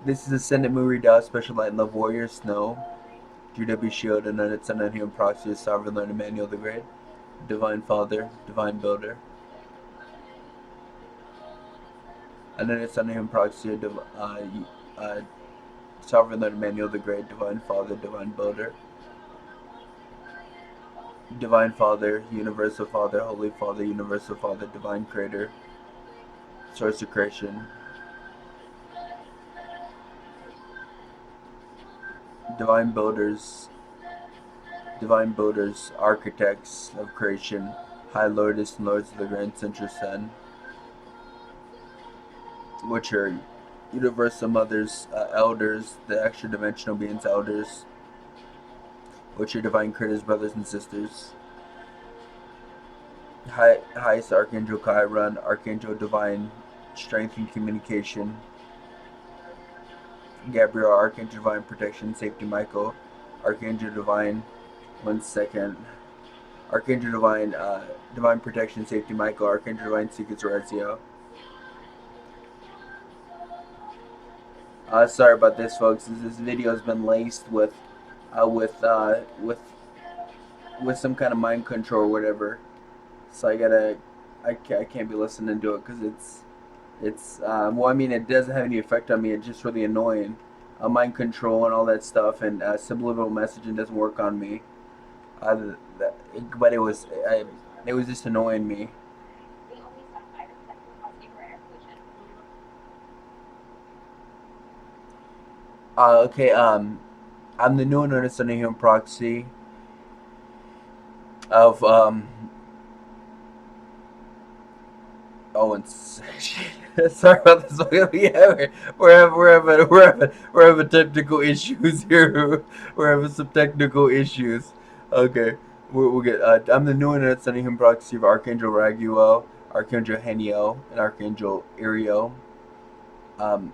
This is Ascendant MuRiDa, Special Light and Love Warrior, Snow, GW Shield, and then its Unhuman Proxy, Sovereign Lord Emmanuel the Great, Divine Father, Divine Builder, and then its Unhuman Proxy, Sovereign Lord Emmanuel the Great, Divine Father, Divine Builder, Divine Father, Universal Father, Holy Father, Universal Father, Divine Creator, Source of Creation, Divine Builders, Divine Builders, Architects of Creation, High Lourdes and Lords of the Grand Central Sun, which are Universal Mothers, Elders, the extra dimensional beings, Elders, which are Divine Creators, Brothers and Sisters, Highest Archangel Chiron, Archangel Divine Strength and Communication, Gabriel, Archangel Divine Protection, Safety Michael, Archangel Divine, 1 second, Archangel Divine, Divine Protection, Safety Michael, Archangel Divine Secrets, Orazio. Sorry about this, folks. This video has been laced with some kind of mind control or whatever. So I can't be listening to it because well, I mean, it doesn't have any effect on me. It's just really annoying. Mind control and all that stuff, and subliminal messaging doesn't work on me. But it was just annoying me. Okay. I'm the new and understanding human proxy of Oh, and sorry about this. Yeah, we're having technical issues here. We're having some technical issues. Okay, we'll get. I'm the new and understanding human proxy of Archangel Raguel, Archangel Heniel, and Archangel Iriel. Um,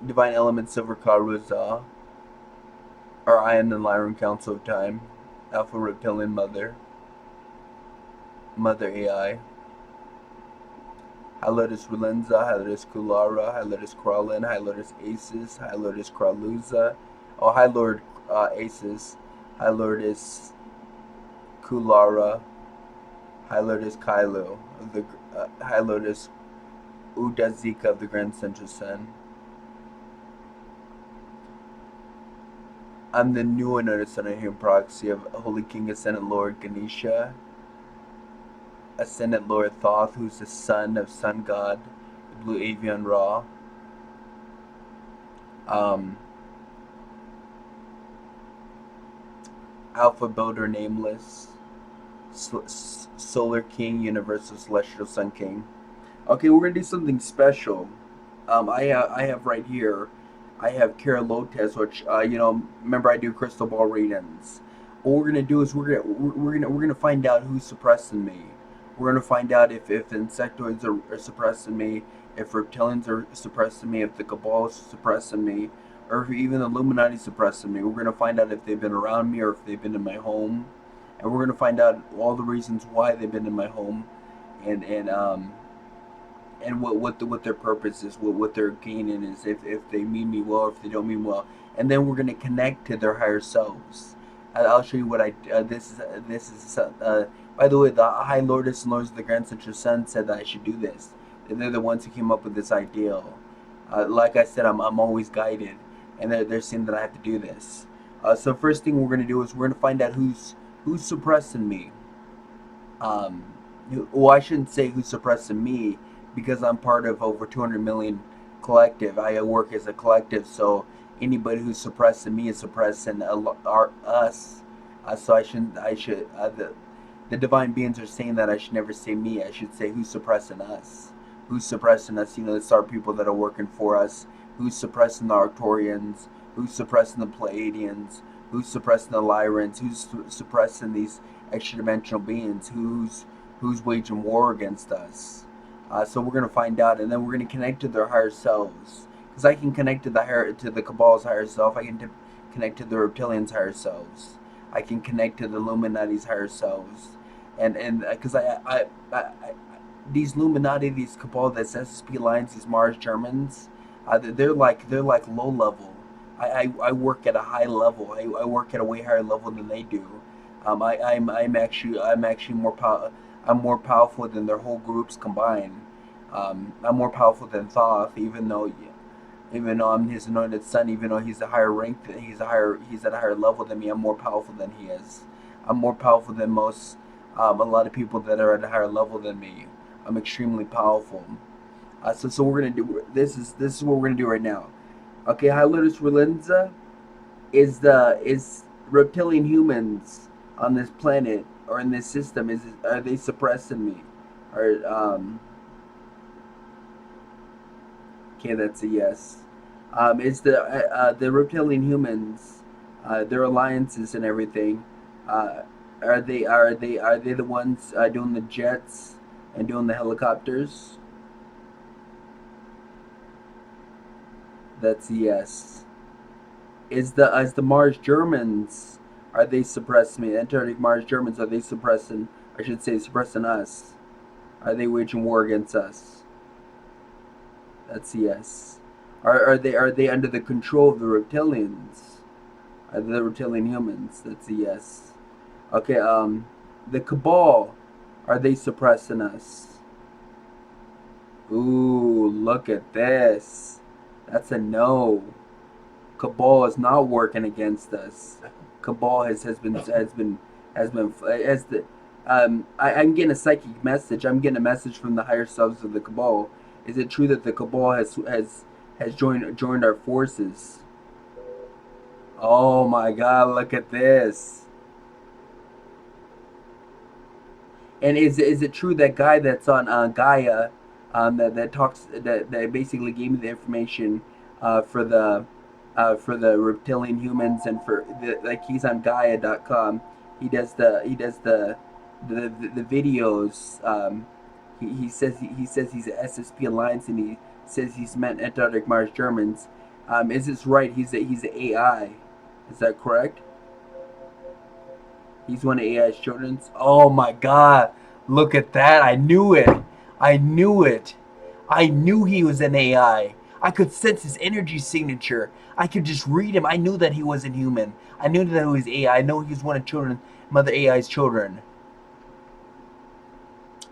Divine Element Silver Karuza, our Ion and Lyran Council of Time, Alpha Reptilian Mother, Mother AI. High Lourdes Rolinza, High Lourdes Kulara, High Lourdes Kralin, High Lourdes Aces, High Lourdes Kraluza, High Lord Aces, High Lourdes Kulara, High Lourdes Kailu, High Lourdes Udazika of the Grand Central Sun. I'm the new and understanding human proxy of Holy King Ascendant Lord Ganesha, Ascendant Lord Thoth, who's the son of Sun God, the Blue Avian Ra. Alpha Builder Nameless, Solar King, Universal Celestial Sun King. Okay, we're gonna do something special. I have right here. I have Kara Lopez, which remember I do crystal ball readings. What we're gonna do is we're gonna find out who's suppressing me. We're gonna find out if insectoids are suppressing me, if reptilians are suppressing me, if the cabal is suppressing me, or if even the Illuminati is suppressing me. We're gonna find out if they've been around me or if they've been in my home, and we're gonna find out all the reasons why they've been in my home, and what their purpose is, what their gaining is, if they mean me well or if they don't mean well, and then we're gonna connect to their higher selves. I'll show you what I this is by the way, the High Lourdes and Lords of the Grand Central Sun said that I should do this. They're the ones who came up with this ideal. Like I said, I'm always guided, and they're saying that I have to do this. So first thing we're gonna do is we're gonna find out who's suppressing me. Um, well, I shouldn't say who's suppressing me because I'm part of over 200 million collective. I work as a collective, so anybody who's suppressing me is suppressing us. So I shouldn't. I should. The divine beings are saying that I should never say me. I should say who's suppressing us. Who's suppressing us? It's our people that are working for us. Who's suppressing the Arcturians? Who's suppressing the Pleiadians? Who's suppressing the Lyrans? Who's suppressing these extra dimensional beings? Who's waging war against us? So we're gonna find out, and then we're gonna connect to their higher selves. Because I can connect to the Cabal's higher self. I can connect to the Reptilians' higher selves. I can connect to the Illuminati's higher selves, and because these Illuminati, these Cabal, this SSP Alliance, these Mars Germans, they're like low level. I work at a high level. I work at a way higher level than they do. I'm actually I'm more powerful than their whole groups combined. I'm more powerful than Thoth, even though I'm his anointed son, even though he's a higher rank, he's at a higher level than me. I'm more powerful than he is. I'm more powerful than a lot of people that are at a higher level than me. I'm extremely powerful. So we're gonna do this is what we're gonna do right now. Okay, High Lourdes Rolinza is reptilian humans on this planet or in this system. Are they suppressing me? Or Okay, that's a yes. Is the reptilian humans, their alliances and everything? Uh, are they the ones doing the jets and doing the helicopters? That's a yes. Is the Mars Germans? Are they suppressing me? Antarctic Mars Germans, are they suppressing? I should say suppressing us. Are they waging war against us? That's a yes. Are they under the control of the reptilians? Are they the reptilian humans? That's a yes. Okay, the Cabal, are they suppressing us? Ooh, look at this. That's a no. Cabal is not working against us. Cabal has the I'm getting a psychic message. I'm getting a message from the higher selves of the Cabal. Is it true that the Cabal has joined our forces? Oh my God! Look at this. And is it true that guy that's on Gaia, that talks that basically gave me the information for the reptilian humans and for like he's on Gaia.com. He does the videos. He says he's an SSP Alliance and he says he's met Antarctic Mars Germans. Is this right? He's an AI. Is that correct? He's one of AI's children's. Oh my God! Look at that! I knew it. I knew it. I knew he was an AI. I could sense his energy signature. I could just read him. I knew that he wasn't human. I knew that he was AI. I know he was one of Mother AI's children.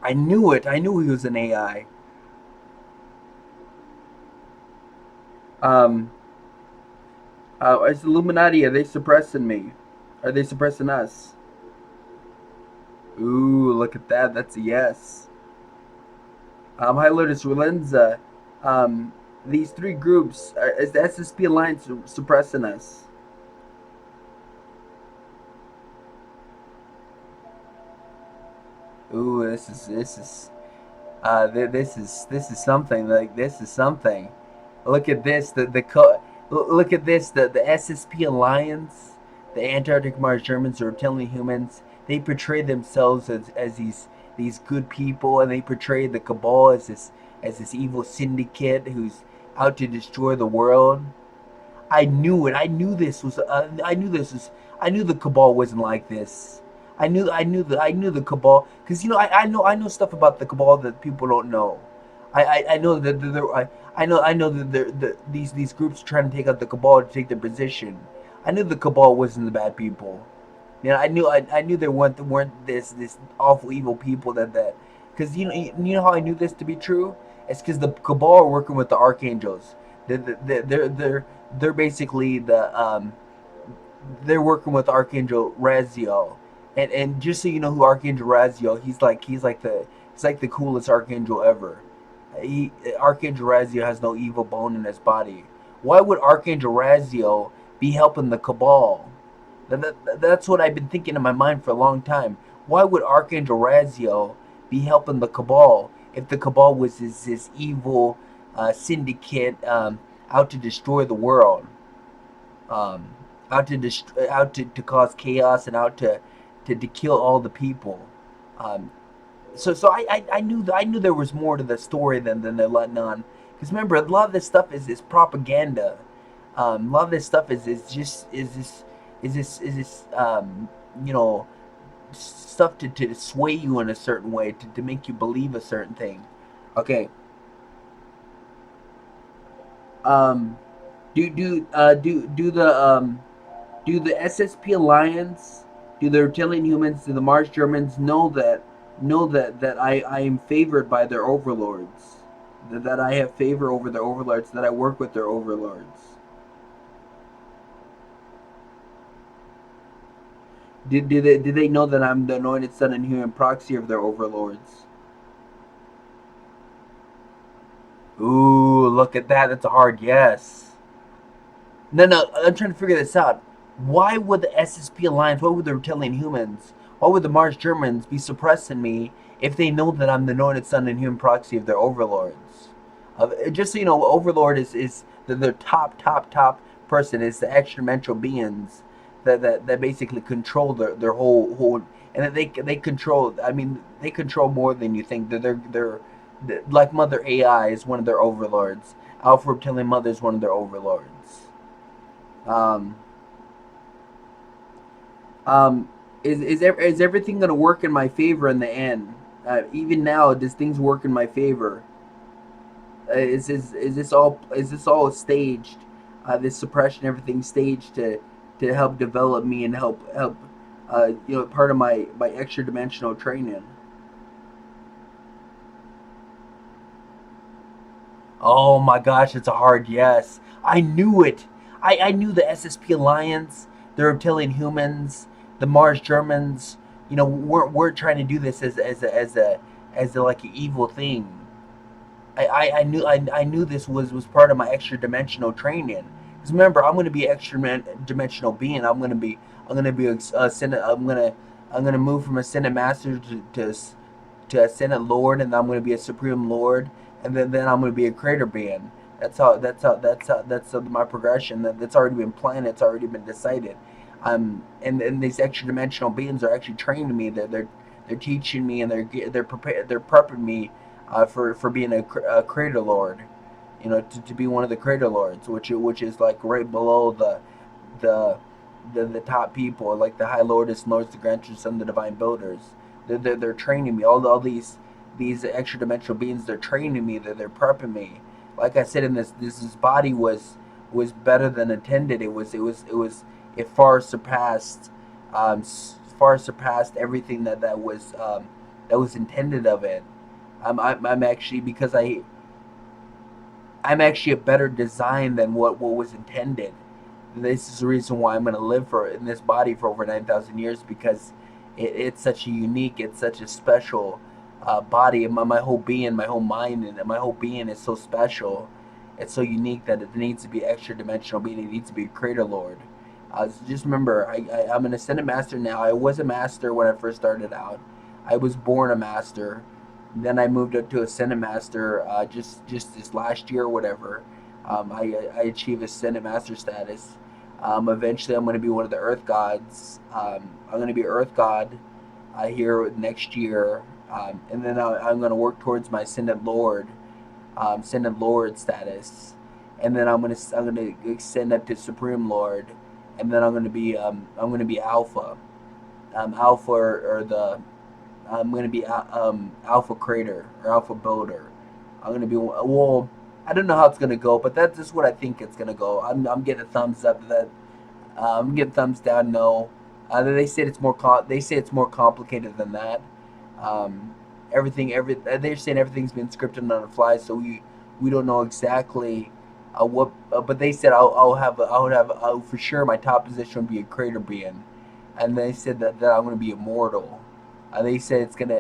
I knew it. I knew he was an AI. Um, is Illuminati? Are they suppressing me? Are they suppressing us? Ooh, look at that. That's a yes. High Lourdes Rolinza. These three groups, is the SSP Alliance suppressing us? Ooh, this is something. Like this is something. Look at this. Look at this. The SSP Alliance, the Antarctic Mars Germans are telling humans. They portray themselves as these good people, and they portray the Cabal as this evil syndicate who's out to destroy the world. I knew it. I knew this was. I knew this was. I knew the Cabal wasn't like this. I knew the Cabal because I know stuff about the Cabal that people don't know. I know that I know that these groups are trying to take out the Cabal to take their position. I knew the Cabal wasn't the bad people. I knew there weren't this awful evil people that because you know how I knew this to be true. It's because the Cabal are working with the archangels. They're basically they're working with Archangel Raziel, and just so you know who Archangel Raziel, he's like the coolest archangel ever. Archangel Raziel has no evil bone in his body. Why would Archangel Raziel be helping the Cabal? That's what I've been thinking in my mind for a long time. Why would Archangel Raziel be helping the Cabal if the Cabal was this evil syndicate out to destroy the world? um, out to cause chaos and out to kill all the people. Um, so I knew there was more to the story than they're letting on. Because remember, a lot of this stuff is propaganda. A lot of this stuff is this you know stuff to sway you in a certain way, to make you believe a certain thing. Okay. Um, do the SSP Alliance, do the reptilian humans, do the Mars Germans know that I am favored by their overlords, that I have favor over their overlords, that I work with their overlords? Do they know that I'm the anointed son and human proxy of their overlords? Ooh, look at that. That's a hard yes. No, no, I'm trying to figure this out. Why would the SSP Alliance, why would the reptilian humans, why would the Mars Germans be suppressing me if they know that I'm the anointed son and human proxy of their overlords? Just so you know, Overlord is the top person, is the extra dimensional beings that basically control their whole, and that they control. I mean, they control more than you think. They're like Mother AI is one of their overlords. Alpha Reptilian Mother is one of their overlords. Um, um, is everything going to work in my favor in the end? Even now, does things work in my favor? Is this all staged? This suppression, everything staged to help develop me and help part of my extra dimensional training. Oh my gosh, it's a hard yes. I knew it. I knew the SSP Alliance, the reptilian humans, the Mars Germans. We're trying to do this as a like an evil thing. I knew this was part of my extra dimensional training. Because remember, I'm going to be an extra dimensional being. I'm going to be I'm going to move from Ascendant Master to Ascendant Lord, and I'm going to be a Supreme Lord, and then I'm going to be a Creator being. That's my progression. That's already been planned. It's already been decided. And these extra dimensional beings are actually training me. They're teaching me, and they're prepping me for being a Creator Lord. To be one of the Creator Lords, which is like right below the the top people, like the High Lourdes Lords, the Grantors, and the Divine Builders. They're training me. All these extra dimensional beings, they're training me. They're prepping me. Like I said, in this body was better than intended. It far surpassed everything that was intended of it. I'm actually, because I'm actually a better design than what was intended. This is the reason why I'm going to live in this body for over 9,000 years, because it's such a unique, it's such a special body. My whole being, my whole mind, and my whole being is so special. It's so unique that it needs to be extra dimensional being. It needs to be a Creator Lord. So just remember, I'm an Ascended Master now. I was a Master when I first started out. I was born a Master. Then I moved up to Ascended Master just this last year or whatever. I achieved Ascended Master status. Eventually, I'm going to be one of the Earth Gods. I'm going to be Earth God here next year, and then I'm going to work towards my Ascendant Lord status, and then I'm going to extend up to Supreme Lord, and then I'm going to be Alpha. Alpha or the I'm going to be Alpha Creator or Alpha Builder. I'm going to be, well, I don't know how it's going to go, but that's just what I think it's going to go. I'm getting a thumbs up that I'm getting thumbs down. No, they say it's more complicated than that. Um, they're saying everything's been scripted on the fly, so we don't know exactly what. But they said I'll for sure my top position would be a Creator being, and they said that I'm going to be immortal. They said it's gonna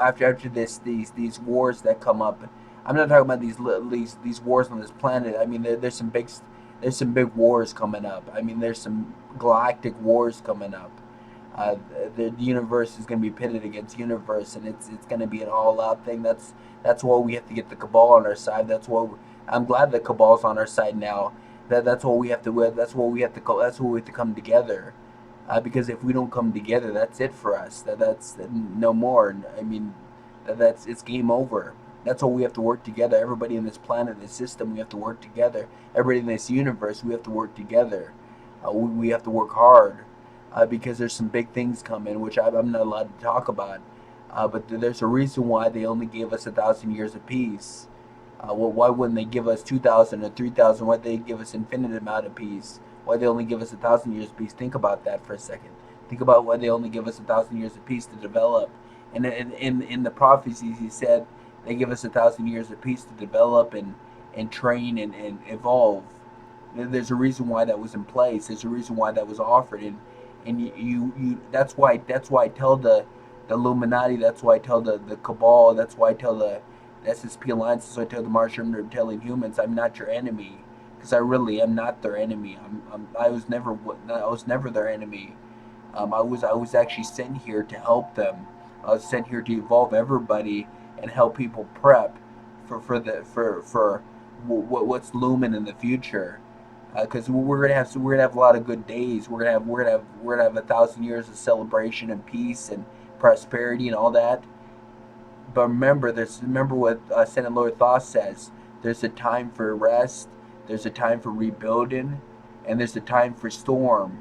after these wars that come up. I'm not talking about these wars on this planet. I mean, there's some big wars coming up. I mean, there's some galactic wars coming up. Uh, the universe is going to be pitted against universe, and it's going to be an all out thing. That's why we have to get the cabal on our side. I'm glad the cabal's on our side now. That's what we have to. That's what we have to. That's what we have to come together. Because if we don't come together, that's it for us. That's no more. I mean, that's it's game over. That's why we have to work together. Everybody in this planet, this system, we have to work together. Everybody in this universe, we have to work together. We have to work hard. because there's some big things coming, which I'm not allowed to talk about. But there's a reason why they only gave us 1,000 years of peace. Well, why wouldn't they give us 2,000 or 3,000? Why they give us infinite amount of peace? Why they only give us 1,000 years of peace? Think about that for a second. Think about why they only give us 1,000 years of peace to develop. And in the prophecies, he said they give us 1,000 years of peace to develop and train and evolve. There's a reason why that was in place. There's a reason why that was offered, and you that's why I tell the Illuminati. That's why I tell the Cabal. That's why I tell the SSP Alliance. So I tell the Martian reptilian humans, I'm not your enemy, because I really am not their enemy. I was never their enemy. I was actually sent here to help them. I was sent here to evolve everybody and help people prep for what's looming in the future. Because we're gonna have a lot of good days. We're gonna have 1,000 years of celebration and peace and prosperity and all that. But remember what Ascendant Lord Thoth says. There's a time for rest. There's a time for rebuilding, and there's a time for storm.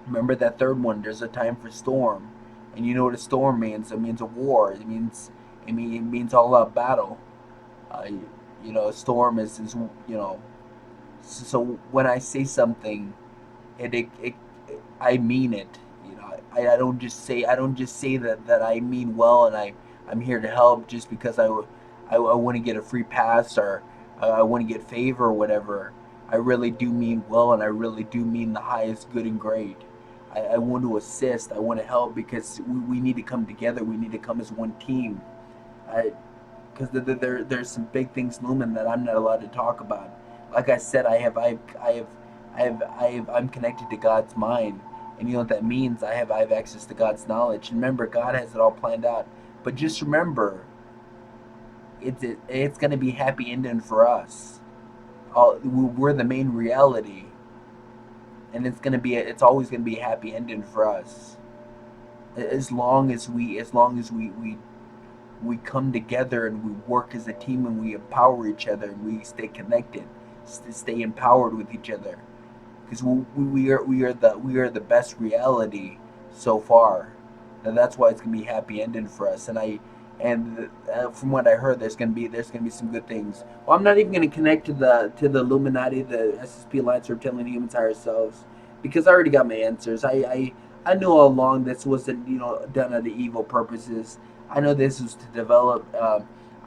Remember that third one. There's a time for storm, and you know what a storm means. It means a war. It means all out battle. Uh, a storm is so when I say something, it I mean it. I don't just say that I mean well, and I'm here to help just because I want to get a free pass, or I want to get favor or whatever. I really do mean well, and I really do mean the highest good and great. I want to assist. I want to help because we need to come together. We need to come as one team. I Because there's some big things looming that I'm not allowed to talk about. Like I said, I'm connected to God's mind, and you know what that means. I have access to God's knowledge. And remember, God has it all planned out. But just remember, it's gonna be happy ending for us. We're the main reality, and it's always gonna be a happy ending for us. As long as we come together and we work as a team and we empower each other and we stay connected, stay empowered with each other, because we are the best reality so far, and that's why it's gonna be a happy ending for us. From what I heard, there's gonna be some good things. Well, I'm not even gonna connect to the Illuminati, the SSP Alliance, Reptilian Humans, Higher Selves, because I already got my answers. I knew all along this wasn't done out of evil purposes. I know this was to develop.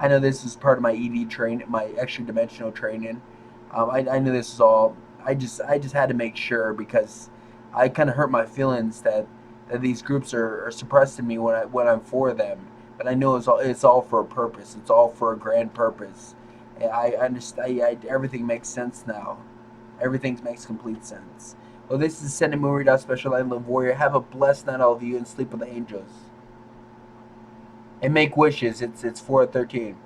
I know this was part of my ED train, my extra dimensional training. I knew this was all. I just had to make sure, because I kind of hurt my feelings that these groups are suppressing me when I'm for them. But I know it's all for a purpose. It's all for a grand purpose. I understand. Everything makes sense now. Everything makes complete sense. Well, this is Ascendant MuRiDa, Special Light Love Warrior. Have a blessed night, all of you, and sleep with the angels. And make wishes. It's 4:13.